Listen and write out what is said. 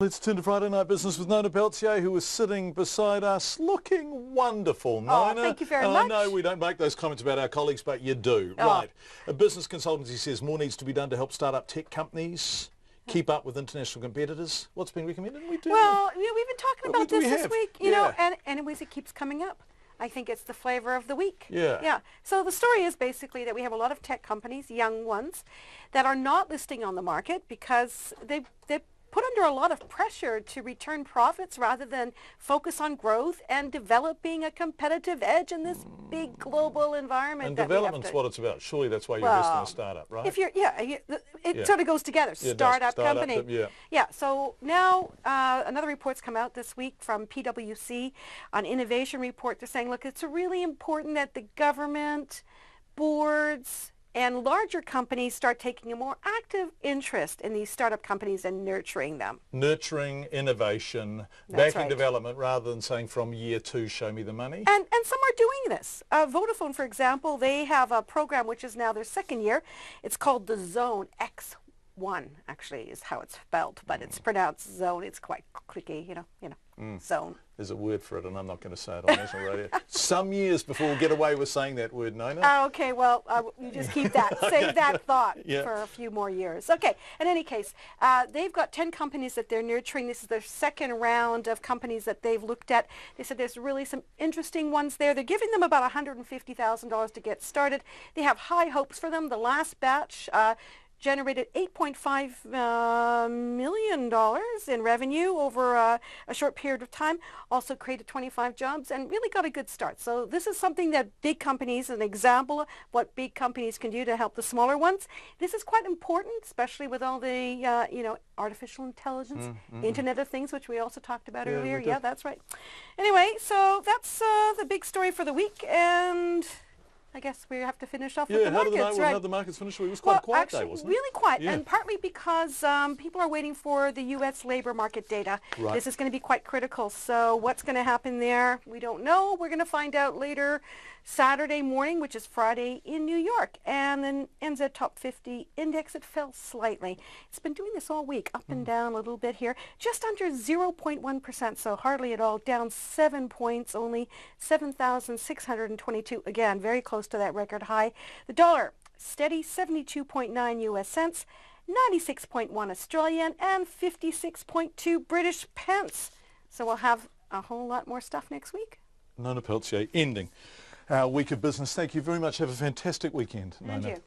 Let's turn to Friday Night Business with Nona Peltier, who is sitting beside us looking wonderful. Nona, thank you very much. I know we don't make those comments about our colleagues, but you do. Right. A business consultancy says more needs to be done to help start-up tech companies keep up with international competitors. What's been recommended? We do. Well, we've been talking about this week, you know, and anyways, it keeps coming up. I think it's the flavor of the week. Yeah. So the story is basically that we have a lot of tech companies, young ones, that are not listing on the market because they're put under a lot of pressure to return profits rather than focus on growth and developing a competitive edge in this big global environment. And development's what it's about. Surely that's why you're investing in a startup, right? If you're, it sort of goes together. Startup company. Yeah. So now another report's come out this week from PwC on innovation report. They're saying, look, it's really important that the government, boards, and larger companies start taking a more active interest in these startup companies and nurturing them. Nurturing innovation, backing development, rather than saying from year 2, show me the money. And some are doing this. Vodafone, for example, they have a program which is now their second year. It's called the Zone X1, actually, is how it's spelled, but it's pronounced Zone. It's quite clicky, you know, Zone. There's a word for it, and I'm not going to say it on national radio. Some years before we'll get away with saying that word, Nona. Okay, well, you just keep that. Save that thought for a few more years. Okay, in any case, they've got 10 companies that they're nurturing. This is their second round of companies that they've looked at. They said there's really some interesting ones there. They're giving them about $150,000 to get started. They have high hopes for them. The last batch generated $8.5 million in revenue over a short period of time, also created 25 jobs and really got a good start. So this is something that big companies, an example of what big companies can do to help the smaller ones. This is quite important, especially with all the, artificial intelligence, Internet of Things, which we also talked about earlier. Yeah, that's right. Anyway, so that's the big story for the week, and I guess we have to finish off with the markets, how did the markets finish? It was quite a quiet day, wasn't it? Really quiet, and partly because people are waiting for the U.S. labor market data. Right. This is going to be quite critical. So what's going to happen there? We don't know. We're going to find out later Saturday morning, which is Friday in New York. And then NZ Top 50 Index, it fell slightly. It's been doing this all week, up and down a little bit here, just under 0.1%, so hardly at all, down 7 points, only 7,622. Again, very close to that record high. The dollar, steady 72.9 US cents, 96.1 Australian, and 56.2 British pence. So we'll have a whole lot more stuff next week. Nona Peltier, ending our week of business. Thank you very much. Have a fantastic weekend, Nona. Thank you.